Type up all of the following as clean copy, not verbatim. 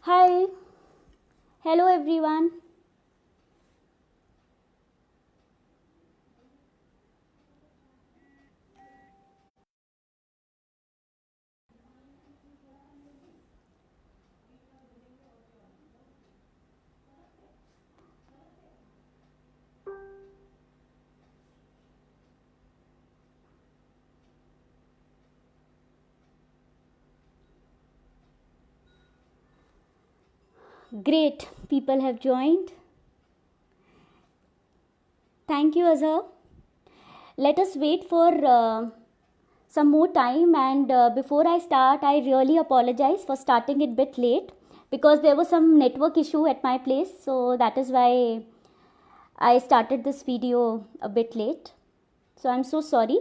Hi, hello everyone. Great, people have joined. Thank you, Azhar. Let us wait for some more time. And before I start, I really apologize for starting it a bit late because there was some network issue at my place. So that is why I started this video a bit late. So I'm so sorry.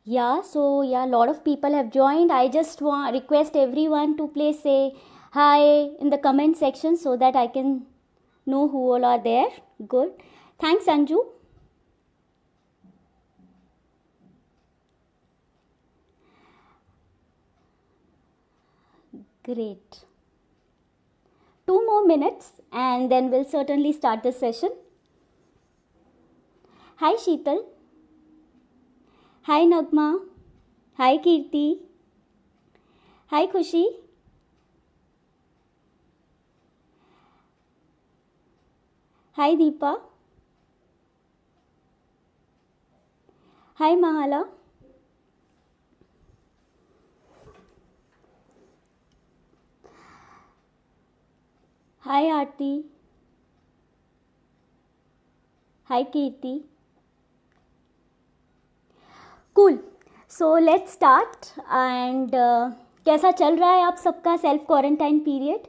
A lot of people have joined. I just want request everyone to please say hi in the comment section so that I can know who all are there. Good. Thanks, Anju. Great. 2 more minutes and then we'll certainly start the session. Hi, Sheetal. Hi, Nagma. Hi, Kirti. Hi, Khushi. Hi, Deepa. Hi, Mahala. Hi, Aarti. Hi, Kirti. Cool. So let's start. And कैसा चल रहा है आप सबका self quarantine period?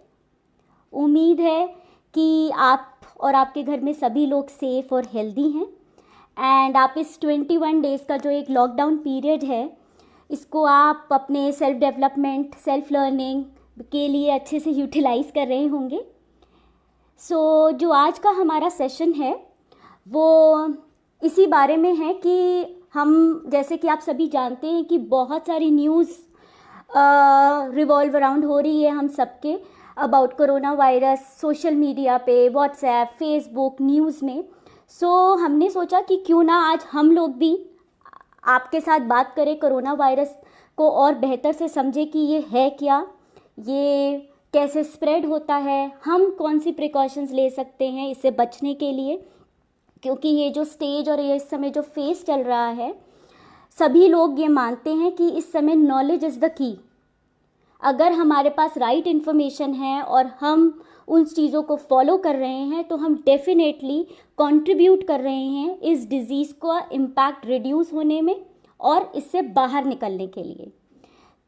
उम्मीद है कि आप और आपके घर में सभी लोग सेफ और हेल्दी हैं एंड आप इस 21 डेज़ का जो एक लॉकडाउन पीरियड है इसको आप अपने सेल्फ डेवलपमेंट सेल्फ लर्निंग के लिए अच्छे से यूटिलाइज़ कर रहे होंगे. सो जो आज का हमारा सेशन है वो इसी बारे में है कि हम जैसे कि आप सभी जानते हैं कि बहुत सारी न्यूज़ रिवॉल्व अराउंड हो रही है हम सबके about corona virus social media पे व्हाट्सएप फेसबुक न्यूज़ में. सो हमने सोचा कि क्यों ना आज हम लोग भी आपके साथ बात करें कोरोना वायरस को और बेहतर से समझे कि ये है क्या, ये कैसे स्प्रेड होता है, हम कौन सी प्रिकॉशंस ले सकते हैं इससे बचने के लिए. क्योंकि ये जो स्टेज और ये इस समय जो फेस चल रहा है सभी लोग ये मानते हैं कि इस समय नॉलेज इज़ द की. अगर हमारे पास राइट इन्फॉर्मेशन है और हम उन चीज़ों को फॉलो कर रहे हैं तो हम डेफिनेटली कंट्रीब्यूट कर रहे हैं इस डिज़ीज़ का इम्पैक्ट रिड्यूस होने में और इससे बाहर निकलने के लिए.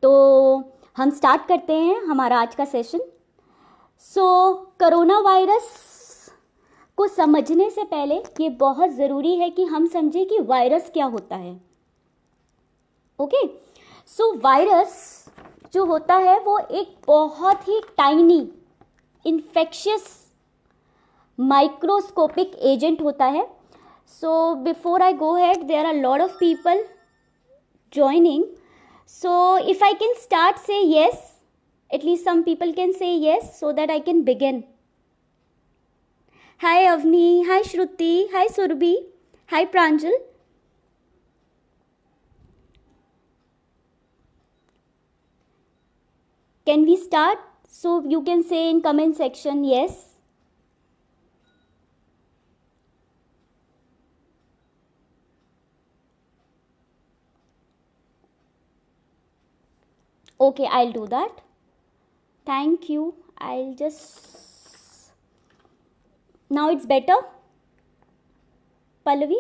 तो हम स्टार्ट करते हैं हमारा आज का सेशन. सो कोरोना वायरस को समझने से पहले ये बहुत ज़रूरी है कि हम समझें कि वायरस क्या होता है. ओके. सो वायरस जो होता है वो एक बहुत ही टाइनी इन्फेक्शियस माइक्रोस्कोपिक एजेंट होता है. So before I go ahead there are lot of people joining. So if I can start, say yes, at least some people can say yes so that I can begin. Hi Avni, hi Shruti, hi Surbhi, hi Pranjal. Can we start? So you can say in comment section yes. Okay, I'll do that. Thank you. I'll just now it's better. Pallavi.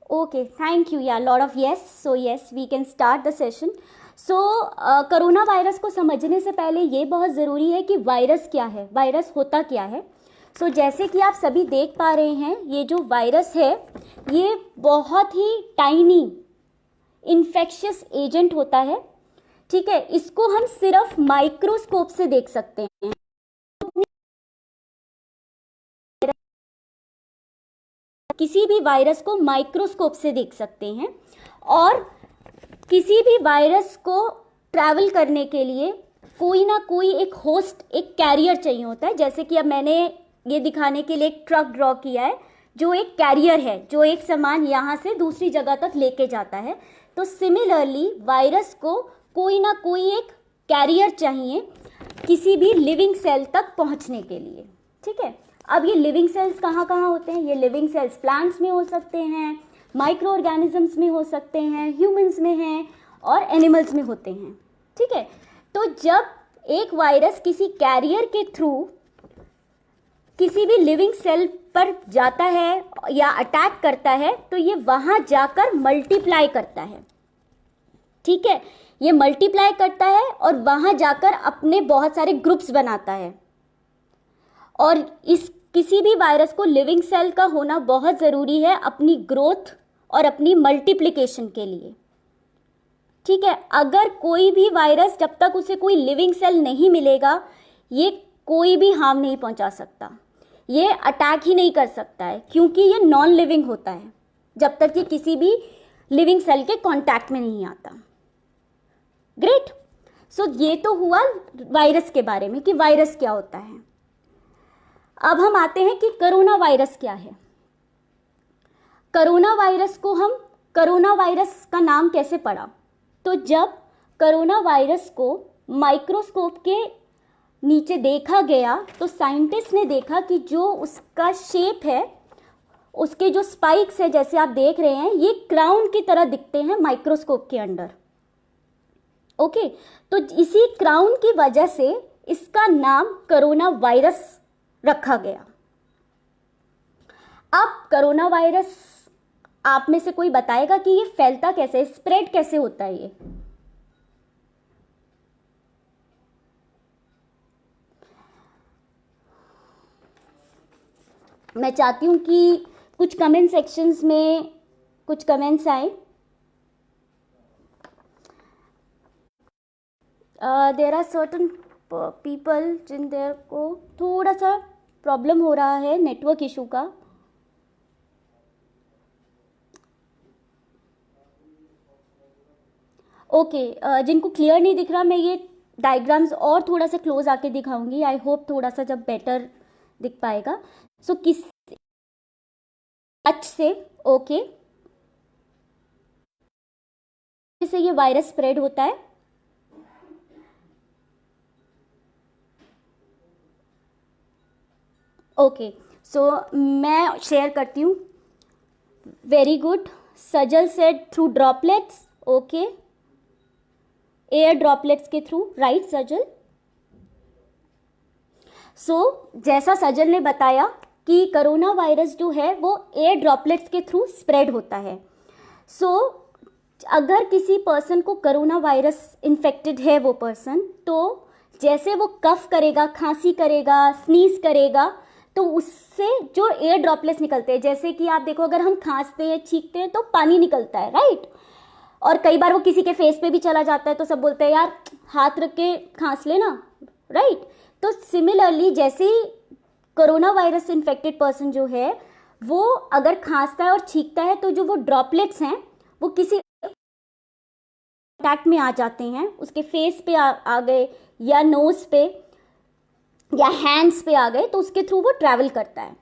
Okay, thank you. Yeah, lot of yes. So yes, we can start the session. So corona virus को समझने से पहले ये बहुत ज़रूरी है कि virus क्या है, वायरस होता क्या है. सो जैसे कि आप सभी देख पा रहे हैं ये जो वायरस है ये बहुत ही टाइनी इन्फेक्शियस एजेंट होता है. ठीक है, इसको हम सिर्फ माइक्रोस्कोप से देख सकते हैं. किसी भी वायरस को माइक्रोस्कोप से देख सकते हैं, और किसी भी वायरस को ट्रैवल करने के लिए कोई ना कोई एक होस्ट, एक कैरियर चाहिए होता है। जैसे कि अब मैंने ये दिखाने के लिए एक ट्रक ड्रॉ किया है जो एक कैरियर है, जो एक सामान यहाँ से दूसरी जगह तक लेके जाता है। तो सिमिलरली वायरस को कोई ना कोई एक कैरियर चाहिए किसी भी लिविंग सेल तक पहुँचने के लिए, ठीक है। अब ये लिविंग सेल्स कहाँ कहाँ होते हैं? ये लिविंग सेल्स प्लांट्स में हो सकते हैं, माइक्रो ऑर्गेनिजम्स में हो सकते हैं, ह्यूमंस में हैं और एनिमल्स में होते हैं, ठीक है। तो जब एक वायरस किसी कैरियर के थ्रू किसी भी लिविंग सेल पर जाता है या अटैक करता है, तो ये वहां जाकर मल्टीप्लाई करता है, ठीक है। ये मल्टीप्लाई करता है और वहां जाकर अपने बहुत सारे ग्रुप्स बनाता है। और इस किसी भी वायरस को लिविंग सेल का होना बहुत ज़रूरी है अपनी ग्रोथ और अपनी मल्टीप्लिकेशन के लिए, ठीक है। अगर कोई भी वायरस, जब तक उसे कोई लिविंग सेल नहीं मिलेगा, ये कोई भी हार्म नहीं पहुंचा सकता, ये अटैक ही नहीं कर सकता है, क्योंकि ये नॉन लिविंग होता है जब तक ये किसी भी लिविंग सेल के कांटेक्ट में नहीं आता। ग्रेट। सो ये तो हुआ वायरस के बारे में कि वायरस क्या होता है। अब हम आते हैं कि कोरोना वायरस क्या है। कोरोना वायरस को हम कोरोना वायरस का नाम कैसे पड़ा? तो जब कोरोना वायरस को माइक्रोस्कोप के नीचे देखा गया तो साइंटिस्ट ने देखा कि जो उसका शेप है, उसके जो स्पाइक्स है, जैसे आप देख रहे हैं, ये क्राउन की तरह दिखते हैं माइक्रोस्कोप के अंदर। ओके, तो इसी क्राउन की वजह से इसका नाम कोरोना वायरस रखा गया। अब कोरोना वायरस, आप में से कोई बताएगा कि ये फैलता कैसे, स्प्रेड कैसे होता है? ये मैं चाहती हूं कि कुछ कमेंट सेक्शंस में कुछ कमेंट्स आए। देयर आर सर्टन पीपल जिन देयर को थोड़ा सा प्रॉब्लम हो रहा है नेटवर्क इशू का। ओके, जिनको क्लियर नहीं दिख रहा, मैं ये डायग्राम्स और थोड़ा सा क्लोज आके दिखाऊंगी। आई होप थोड़ा सा जब बेटर दिख पाएगा। सो किस टच से, ओके, से ये वायरस स्प्रेड होता है। ओके, सो मैं शेयर करती हूँ। Very good. Sajal said through droplets. Okay, air droplets के थ्रू, राइट सजल। सो जैसा सजल ने बताया कि कोरोना वायरस जो है वो एयर ड्रॉपलेट्स के थ्रू स्प्रेड होता है। सो अगर किसी पर्सन को कोरोना वायरस इन्फेक्टेड है वो पर्सन, तो जैसे वो कफ करेगा, खांसी करेगा, स्नीज करेगा, तो उससे जो एयर ड्रॉपलेट्स निकलते हैं, जैसे कि आप देखो अगर हम खांसते हैं, छींकते हैं तो पानी निकलता है, राइट। और कई बार वो किसी के फेस पे भी चला जाता है तो सब बोलते हैं यार हाथ रख के खांस लेना, राइट। तो सिमिलरली जैसे ही कोरोना वायरस इन्फेक्टेड पर्सन जो है वो अगर खांसता है और छींकता है, तो जो वो ड्रॉपलेट्स हैं वो किसी कॉन्टैक्ट में आ जाते हैं, उसके फेस पे आ गए या नोज पे या हैंड्स पे आ गए, तो उसके थ्रू वो ट्रैवल करता है।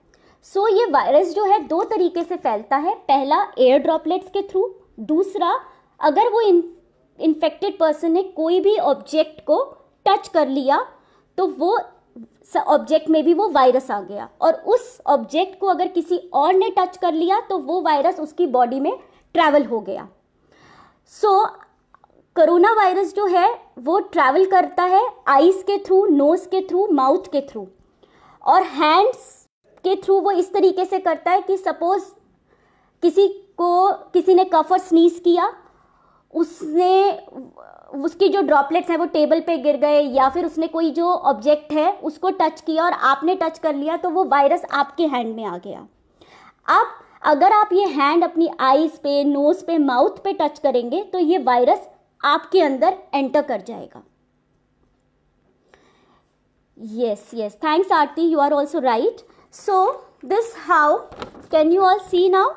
सो ये वायरस जो है दो तरीके से फैलता है। पहला एयर ड्रॉपलेट्स के थ्रू, दूसरा अगर वो इन्फेक्टेड पर्सन ने कोई भी ऑब्जेक्ट को टच कर लिया तो वो ऑब्जेक्ट में भी वो वायरस आ गया, और उस ऑब्जेक्ट को अगर किसी और ने टच कर लिया तो वो वायरस उसकी बॉडी में ट्रैवल हो गया। सो कोरोना वायरस जो है वो ट्रैवल करता है आईज के थ्रू, नोज के थ्रू, माउथ के थ्रू, और हैंड्स के थ्रू वो इस तरीके से करता है कि सपोज किसी ने कफ और स्नीज किया, उसकी जो ड्रॉपलेट्स हैं वो टेबल पे गिर गए, या फिर उसने कोई जो ऑब्जेक्ट है उसको टच किया और आपने टच कर लिया, तो वो वायरस आपके हैंड में आ गया। अब अगर आप ये हैंड अपनी आईज पे, नोज पे, माउथ पे टच करेंगे तो ये वायरस आपके अंदर एंटर कर जाएगा। Yes, thanks Aarti, you are also right. So this how can you all see now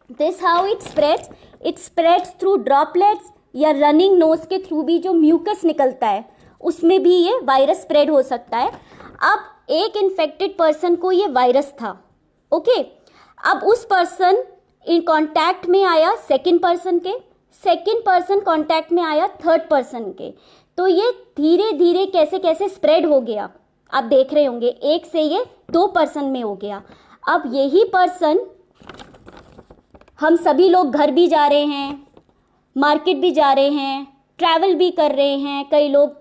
this how it spreads through droplets या रनिंग नोज के थ्रू भी जो म्यूकस निकलता है उसमें भी ये वायरस स्प्रेड हो सकता है। अब एक इन्फेक्टेड पर्सन को ये वायरस था, ओके, अब उस पर्सन इन कांटेक्ट में आया सेकंड पर्सन कांटेक्ट में आया थर्ड पर्सन के, तो ये धीरे धीरे कैसे कैसे स्प्रेड हो गया। आप देख रहे होंगे एक से ये 2 पर्सन में हो गया। अब यही पर्सन, हम सभी लोग घर भी जा रहे हैं, मार्केट भी जा रहे हैं, ट्रैवल भी कर रहे हैं, कई लोग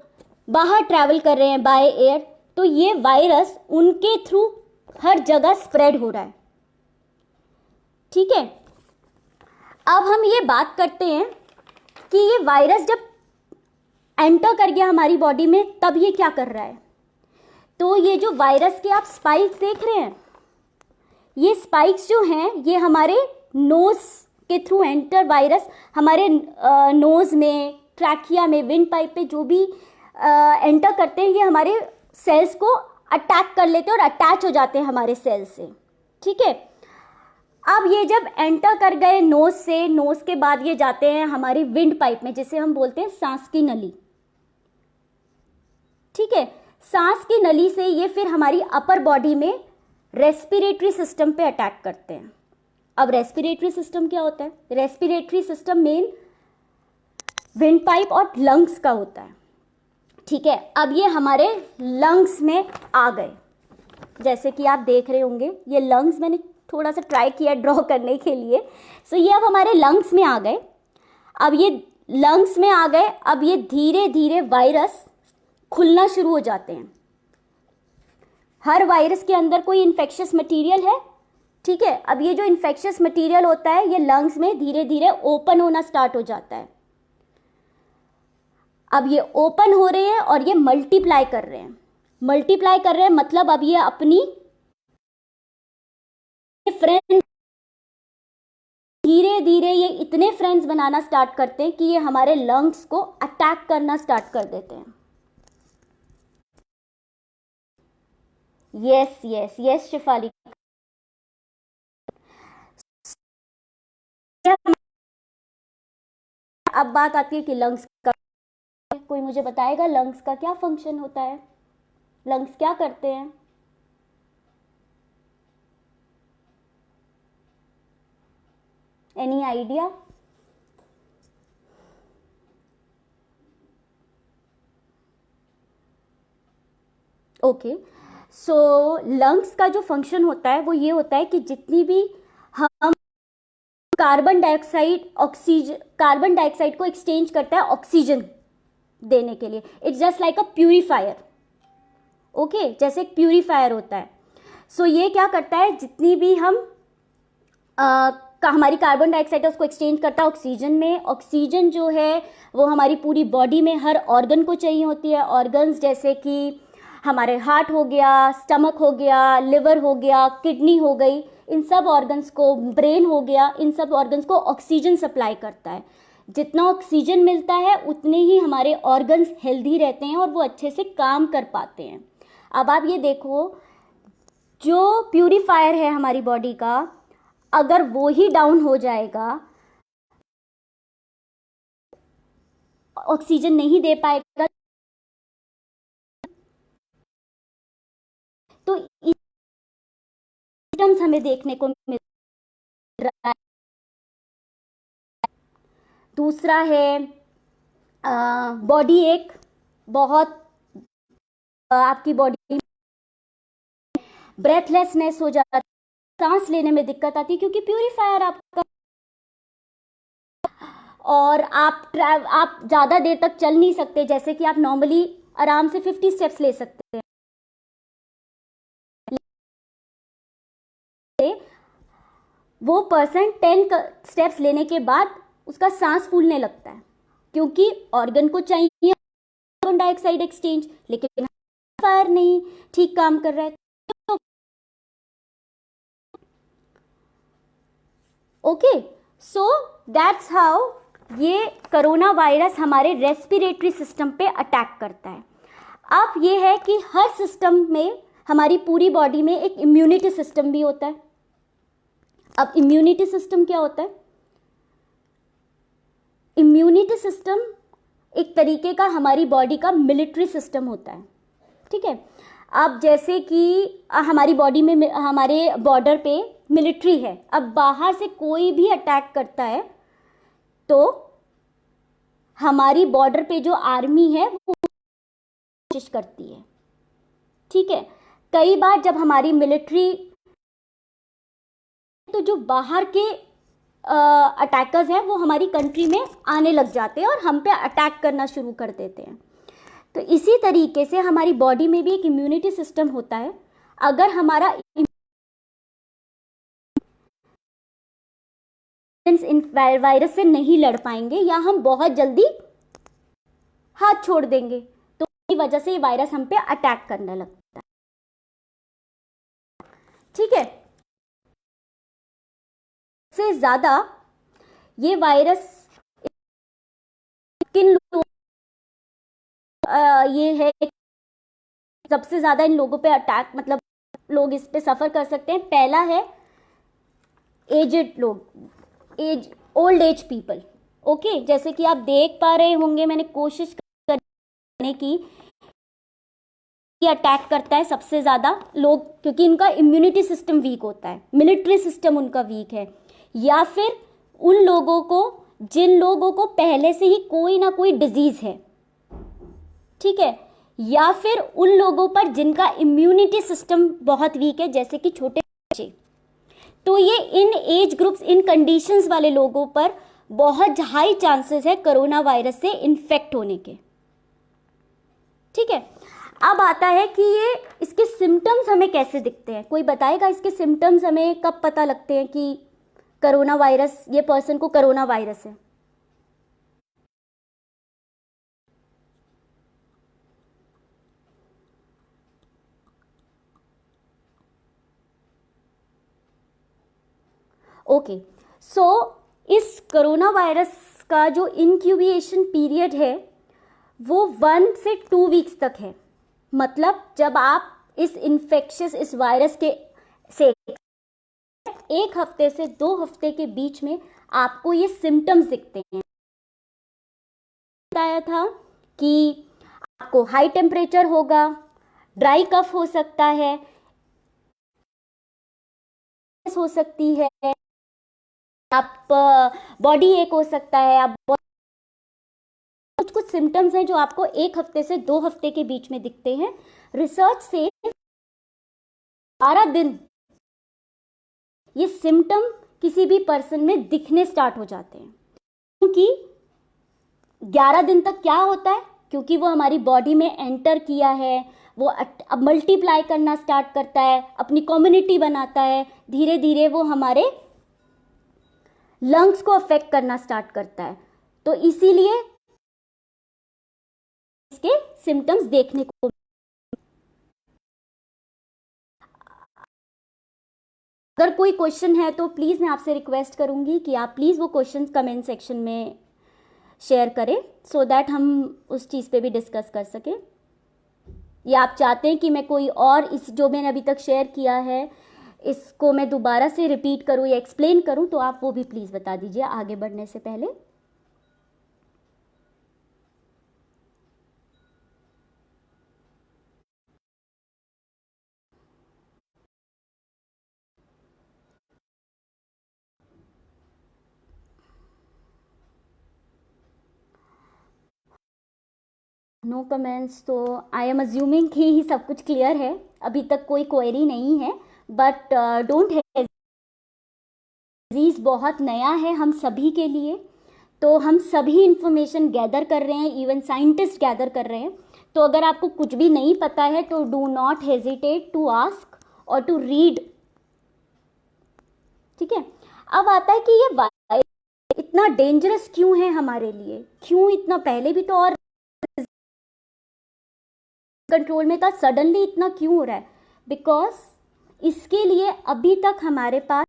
बाहर ट्रैवल कर रहे हैं बाय एयर, तो ये वायरस उनके थ्रू हर जगह स्प्रेड हो रहा है, ठीक है। अब हम ये बात करते हैं कि ये वायरस जब एंटर कर गया हमारी बॉडी में तब ये क्या कर रहा है। तो ये जो वायरस के आप स्पाइक्स देख रहे हैं, ये स्पाइक्स जो हैं ये हमारे नोज के थ्रू एंटर, वायरस हमारे नोज में, ट्रैकिया में, विंड पाइप पे जो भी एंटर करते हैं ये हमारे सेल्स को अटैक कर लेते हैं और अटैच हो जाते हैं हमारे सेल्स से, ठीक है। अब ये जब एंटर कर गए नोज से, नोज के बाद ये जाते हैं हमारी विंड पाइप में, जिसे हम बोलते हैं सांस की नली, ठीक है। सांस की नली से ये फिर हमारी अपर बॉडी में रेस्पिरेटरी सिस्टम पे अटैक करते हैं। अब रेस्पिरेटरी सिस्टम क्या होता है? Respiratory system main wind pipe और लंग्स का होता है, ठीक है। अब ये हमारे लंग्स में आ गए, जैसे कि आप देख रहे होंगे ये लंग्स, मैंने थोड़ा सा ट्राई किया ड्रॉ करने के लिए। सो ये अब हमारे लंग्स में आ गए। अब ये लंग्स में आ गए, अब ये धीरे धीरे वायरस खुलना शुरू हो जाते हैं। हर वायरस के अंदर कोई इन्फेक्शियस मटेरियल है, ठीक है। अब ये जो इन्फेक्शियस मटेरियल होता है ये लंग्स में धीरे धीरे ओपन होना स्टार्ट हो जाता है। अब ये ओपन हो रहे हैं और ये मल्टीप्लाई कर रहे हैं, मतलब अब ये अपनी फ्रेंड, धीरे धीरे ये इतने फ्रेंड्स बनाना स्टार्ट करते हैं कि ये हमारे लंग्स को अटैक करना स्टार्ट कर देते हैं। Yes yes yes Shifali. अब बात आती है कि लंग्स का, कोई मुझे बताएगा लंग्स का क्या फंक्शन होता है, लंग्स क्या करते हैं? Any idea? ओके, सो लंग्स का जो फंक्शन होता है वो ये होता है कि जितनी भी हम कार्बन डाइऑक्साइड को एक्सचेंज करता है ऑक्सीजन देने के लिए, it's just like a purifier, okay, जैसे एक प्यूरिफायर होता है। सो ये क्या करता है, जितनी भी हम हमारी कार्बन डाइऑक्साइड है उसको एक्सचेंज करता है ऑक्सीजन में। ऑक्सीजन जो है वो हमारी पूरी बॉडी में हर ऑर्गन को चाहिए होती है। ऑर्गन्स जैसे कि हमारे हार्ट हो गया, स्टमक हो गया, लिवर हो गया, किडनी हो गई, इन सब ऑर्गन्स को, ब्रेन हो गया, इन सब ऑर्गन्स को ऑक्सीजन सप्लाई करता है। जितना ऑक्सीजन मिलता है उतने ही हमारे ऑर्गन्स हेल्दी रहते हैं और वो अच्छे से काम कर पाते हैं। अब आप ये देखो, जो प्यूरिफायर है हमारी बॉडी का, अगर वो ही डाउन हो जाएगा, ऑक्सीजन नहीं दे पाएगा, तो सिम्टम्स हमें देखने को मिल रहा है। दूसरा है बॉडी एक, बहुत आपकी बॉडी ब्रेथलेसनेस हो जाता है, सांस लेने में दिक्कत आती है क्योंकि प्यूरिफायर आपका, और आप ज़्यादा देर तक चल नहीं सकते, जैसे कि आप नॉर्मली आराम से 50 स्टेप्स ले सकते हैं, वो पर्सन 10 स्टेप्स लेने के बाद उसका सांस फूलने लगता है क्योंकि ऑर्गन को चाहिए कार्बन डाइऑक्साइड एक्सचेंज, लेकिन फायर नहीं ठीक काम कर रहा है। ओके, सो दैट्स हाउ ये कोरोना वायरस हमारे रेस्पिरेटरी सिस्टम पे अटैक करता है। अब ये है कि हर सिस्टम में, हमारी पूरी बॉडी में एक इम्यूनिटी सिस्टम भी होता है, अब इम्यूनिटी सिस्टम क्या होता है? इम्यूनिटी सिस्टम एक तरीके का हमारी बॉडी का मिलिट्री सिस्टम होता है, ठीक है। अब जैसे कि हमारी बॉडी में, हमारे बॉर्डर पे मिलिट्री है, अब बाहर से कोई भी अटैक करता है तो हमारी बॉर्डर पे जो आर्मी है वो कोशिश करती है, ठीक है। कई बार जब हमारी मिलिट्री, तो जो बाहर के अटैकर्स हैं वो हमारी कंट्री में आने लग जाते हैं और हम पे अटैक करना शुरू कर देते हैं। तो इसी तरीके से हमारी बॉडी में भी एक इम्यूनिटी सिस्टम होता है। अगर हमारा इन वायरस से नहीं लड़ पाएंगे या हम बहुत जल्दी हाथ छोड़ देंगे तो इसी वजह से ये वायरस हम पे अटैक करने लगता है, ठीक है। से ज्यादा ये वायरस किन लोगों, ये है सबसे ज्यादा इन लोगों पे अटैक, मतलब लोग इस पे सफर कर सकते हैं। पहला है एजेड लोग, ओल्ड एज पीपल, ओके। जैसे कि आप देख पा रहे होंगे, मैंने कोशिश करने की, अटैक करता है सबसे ज्यादा लोग, क्योंकि इनका इम्यूनिटी सिस्टम वीक होता है, मिलिट्री सिस्टम उनका वीक है। या फिर उन लोगों को जिन लोगों को पहले से ही कोई ना कोई डिजीज है, ठीक है। या फिर उन लोगों पर जिनका इम्यूनिटी सिस्टम बहुत वीक है, जैसे कि छोटे बच्चे। तो ये इन एज ग्रुप्स, इन कंडीशंस वाले लोगों पर बहुत हाई चांसेस है कोरोना वायरस से इन्फेक्ट होने के, ठीक है। अब आता है कि ये इसके सिम्टम्स हमें कैसे दिखते हैं। कोई बताएगा इसके सिम्टम्स हमें कब पता लगते हैं कि कोरोना वायरस, ये पर्सन को कोरोना वायरस है? ओके, सो इस कोरोना वायरस का जो इंक्यूबेशन पीरियड है वो 1 से 2 वीक्स तक है। मतलब जब आप इस इन्फेक्शियस, इस वायरस के से 1 हफ्ते से 2 हफ्ते के बीच में आपको ये सिम्टम्स दिखते हैं। बताया था कि आपको हाई टेम्परेचर होगा, ड्राई कफ हो सकता है, हो सकती है, आप बॉडी एक हो सकता है, आप कुछ सिम्टम्स हैं जो आपको 1 हफ्ते से 2 हफ्ते के बीच में दिखते हैं। रिसर्च से 12 दिन ये सिम्टम किसी भी पर्सन में दिखने स्टार्ट हो जाते हैं। क्योंकि 11 दिन तक क्या होता है, क्योंकि वो हमारी बॉडी में एंटर किया है, वो अब मल्टीप्लाई करना स्टार्ट करता है, अपनी कम्युनिटी बनाता है, धीरे धीरे वो हमारे लंग्स को अफेक्ट करना स्टार्ट करता है। तो इसीलिए इसके सिम्टम्स देखने को। अगर कोई क्वेश्चन है तो प्लीज मैं आपसे रिक्वेस्ट करूंगी कि आप प्लीज वो क्वेश्चन कमेंट सेक्शन में शेयर करें, सो दैट हम उस चीज पे भी डिस्कस कर सकें। या आप चाहते हैं कि मैं कोई और इस जो मैंने अभी तक शेयर किया है इसको मैं दोबारा से रिपीट करूं या एक्सप्लेन करूं, तो आप वो भी प्लीज बता दीजिए आगे बढ़ने से पहले। नो कमेंट्स, तो आई एम अज्यूमिंग कि ही सब कुछ क्लियर है, अभी तक कोई क्वेरी नहीं है। बट डोंट डिजीज बहुत नया है हम सभी के लिए, तो हम सभी इंफॉर्मेशन गैदर कर रहे हैं, इवन साइंटिस्ट गैदर कर रहे हैं। तो अगर आपको कुछ भी नहीं पता है तो do not hesitate to ask और टू रीड, ठीक है। अब आता है कि ये वायरस इतना डेंजरस क्यों है हमारे लिए, क्यों इतना, पहले भी तो और कंट्रोल में था, सडनली इतना क्यों हो रहा है? बिकॉज इसके लिए अभी तक हमारे पास